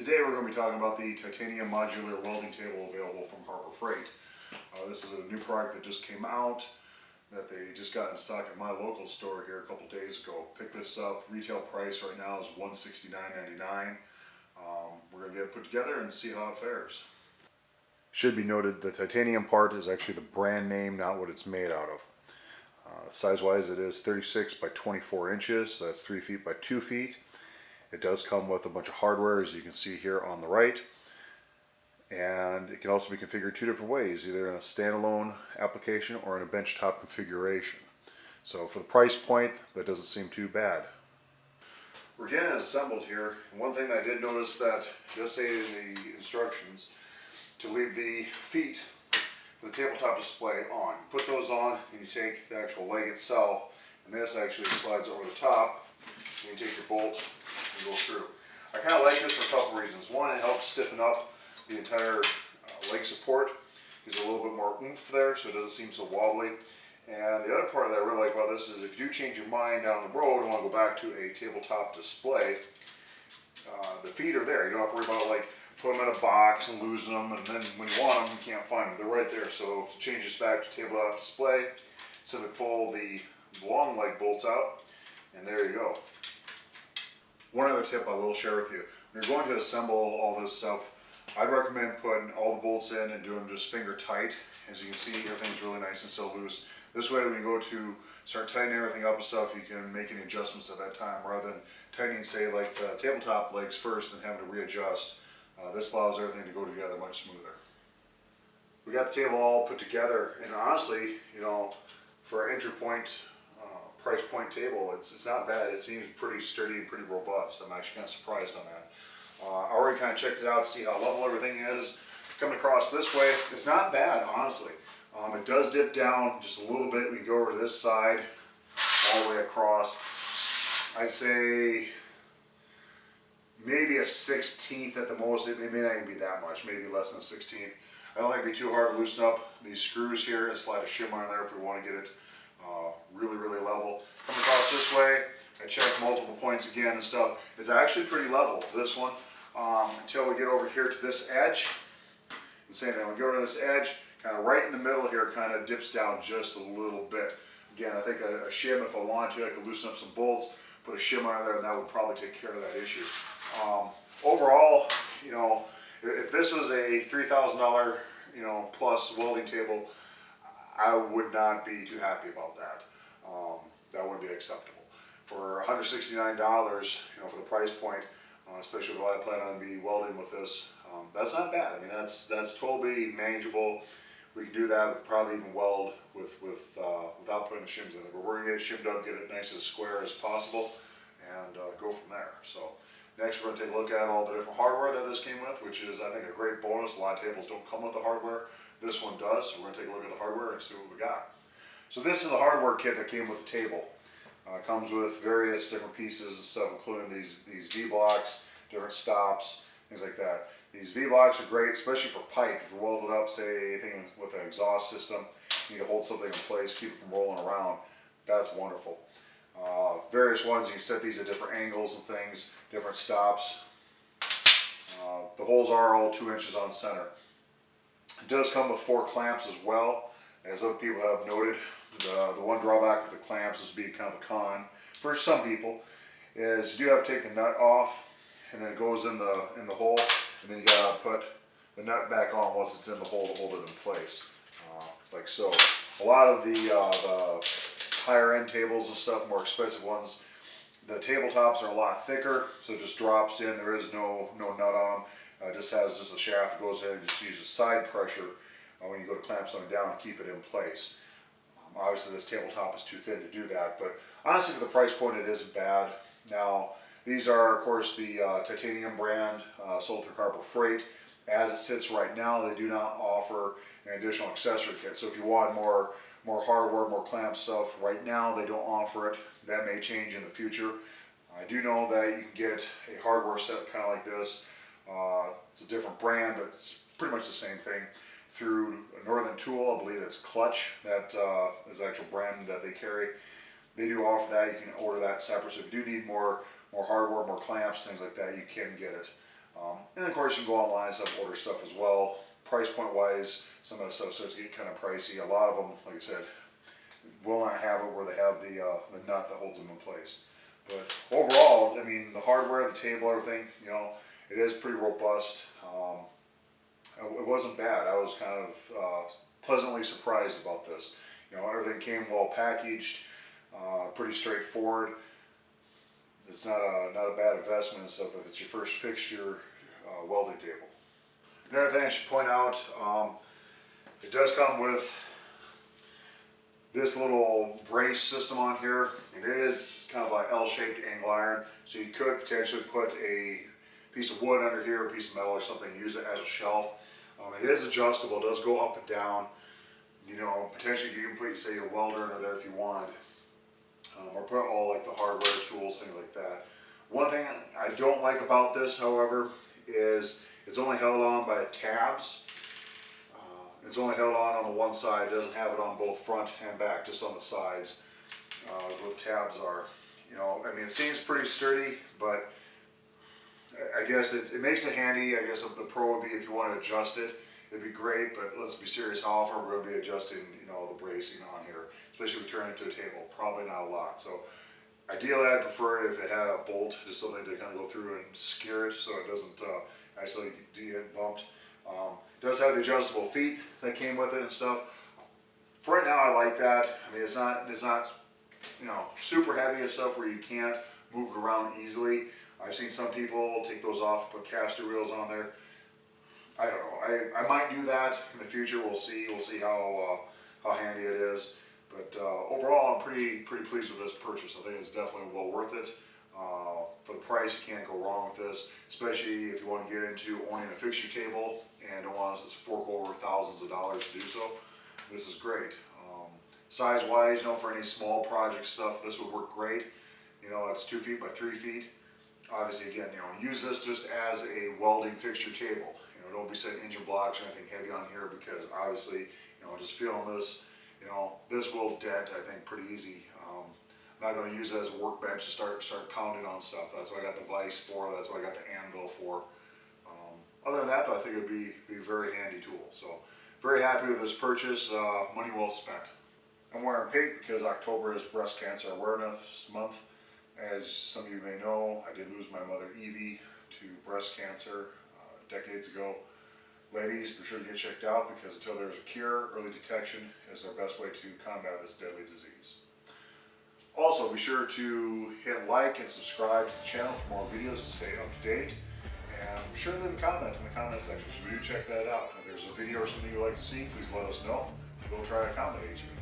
Today we're going to be talking about the titanium modular welding table available from Harbor Freight. This is a new product that just came out that they just got in stock at my local store here a couple days ago. Picked this up, retail price right now is $169.99. We're going to get it put together and see how it fares. Should be noted the titanium part is actually the brand name, not what it's made out of. Size-wise it is 36 by 24 inches, so that's 3 feet by 2 feet. It does come with a bunch of hardware, as you can see here on the right. And it can also be configured two different ways, either in a standalone application or in a benchtop configuration. So for the price point, that doesn't seem too bad. We're getting it assembled here. And one thing that I did notice that it does say in the instructions to leave the feet for the tabletop display on. You put those on and you take the actual leg itself, and this actually slides over the top. And you take your bolt and go through. I kind of like this for a couple reasons. One, it helps stiffen up the entire leg support. Gives a little bit more oomph there so it doesn't seem so wobbly. And the other part that I really like about this is if you do change your mind down the road and want to go back to a tabletop display, the feet are there. You don't have to worry about like putting them in a box and losing them, and then when you want them you can't find them. They're right there. So to change this back to tabletop display, simply pull the long leg bolts out and there you go. One other tip I will share with you, when you're going to assemble all this stuff, I'd recommend putting all the bolts in and doing them just finger tight. As you can see, everything's really nice and so loose. This way when you go to start tightening everything up and stuff, you can make any adjustments at that time rather than tightening, say, like the tabletop legs first and having to readjust. This allows everything to go together much smoother. We got the table all put together, and honestly, you know, for an entry point, price point table, it's not bad. It seems pretty sturdy and pretty robust. I'm actually kind of surprised on that. I already kind of checked it out to see how level everything is. Coming across this way, it's not bad, honestly. It does dip down just a little bit. We go over to this side, all the way across. I'd say maybe a 1/16 at the most. It may not even be that much, maybe less than a 1/16. I don't think it'd be too hard to loosen up these screws here and slide a shim on there if we want to get it really level. Coming across this way, I checked multiple points again and stuff. It's actually pretty level, this one, until we get over here to this edge. The same thing, we go to this edge, kind of right in the middle here, kind of dips down just a little bit. Again, I think a shim, if I wanted to, I could loosen up some bolts, put a shim on there, and that would probably take care of that issue. Overall, you know, if this was a $3,000, you know, plus welding table, I would not be too happy about that. That wouldn't be acceptable. For $169, you know, for the price point, especially if I plan on be welding with this, that's not bad. I mean, that's totally manageable. We can do that. We could probably even weld without putting the shims in it. But we're gonna get it shimmed up, get it nice as square as possible, and go from there. So next, we're gonna take a look at all the different hardware that this came with, which is, I think, a great bonus. A lot of tables don't come with the hardware. This one does, so we're going to take a look at the hardware and see what we got. So this is the hardware kit that came with the table. It comes with various different pieces and stuff, including these V-blocks, different stops, things like that. These V-blocks are great, especially for pipe. If you're welding up, say, anything with an exhaust system, you need to hold something in place, keep it from rolling around. That's wonderful. Various ones, you can set these at different angles and things, different stops. The holes are all 2 inches on center. It does come with 4 clamps as well. As other people have noted, the one drawback with the clamps is being kind of a con for some people is you do have to take the nut off, and then it goes in the hole, and then you gotta put the nut back on once it's in the hole to hold it in place, like so. A lot of the higher end tables and stuff, more expensive ones, the tabletops are a lot thicker, so it just drops in. There is no nut on them. It just has just a shaft that goes in and just uses side pressure when you go to clamp something down to keep it in place. Obviously this tabletop is too thin to do that, but honestly for the price point it isn't bad. Now these are of course the titanium brand, sold through Harbor Freight. As it sits right now, they do not offer an additional accessory kit. So if you want more hardware, more clamp stuff, right now they don't offer it. That may change in the future. I do know that you can get a hardware set kind of like this. It's a different brand, but it's pretty much the same thing, through Northern Tool. I believe it's Clutch, that is the actual brand that they carry. They do offer that. You can order that separate. So if you do need more hardware, more clamps, things like that, you can get it. And of course you can go online and stuff, order stuff as well. Price point wise, some of the stuff starts to get kind of pricey. A lot of them, like I said, will not have it where they have the nut that holds them in place. But overall, I mean, the hardware, the table, everything, you know, it is pretty robust. It wasn't bad. I was kind of pleasantly surprised about this. You know, everything came well packaged, pretty straightforward. It's not a bad investment and stuff if it's your first fixture welding table. Another thing I should point out, it does come with this little brace system on here. It is kind of like L-shaped angle iron, so you could potentially put a piece of wood under here, a piece of metal or something, use it as a shelf. It is adjustable, it does go up and down. You know, potentially you can put, say, your welder under there if you want. Or put all like the hardware tools, things like that. One thing I don't like about this, however, is it's only held on by tabs. It's only held on the one side. It doesn't have it on both front and back, just on the sides. Is where the tabs are. You know, I mean, it seems pretty sturdy, but I guess it makes it handy. I guess the pro would be if you want to adjust it, it'd be great. But let's be serious. How often we're going to be adjusting, you know, the bracing on here, especially if we turn it into a table? Probably not a lot. So ideally, I'd prefer it if it had a bolt, just something to kind of go through and secure it, so it doesn't actually get bumped. It does have the adjustable feet that came with it and stuff. For right now, I like that. I mean, it's not you know, super heavy and stuff where you can't move it around easily. I've seen some people take those off, put caster wheels on there. I don't know. I might do that in the future. We'll see. We'll see how handy it is. But overall, I'm pretty pleased with this purchase. I think it's definitely well worth it. For the price, you can't go wrong with this, especially if you want to get into owning a fixture table and don't want to fork over thousands of dollars to do so. This is great. Size-wise, you know, for any small project stuff, this would work great. You know, it's 2 feet by 3 feet. Obviously, again, you know, use this just as a welding fixture table. You know, don't be setting engine blocks or anything heavy on here because obviously, you know, just feeling this, you know, this will dent, I think, pretty easy. I'm not going to use it as a workbench to start pounding on stuff. That's what I got the vise for. That's what I got the anvil for. Other than that, though, I think it would be a very handy tool. So, very happy with this purchase. Money well spent. I'm wearing pink because October is Breast Cancer Awareness Month. As some of you may know, I did lose my mother Evie to breast cancer decades ago. Ladies, be sure to get checked out because until there's a cure, early detection is our best way to combat this deadly disease. Also, be sure to hit like and subscribe to the channel for more videos to stay up to date. And be sure to leave a comment in the comment section, so we do check that out. If there's a video or something you'd like to see, please let us know. We'll try to accommodate you.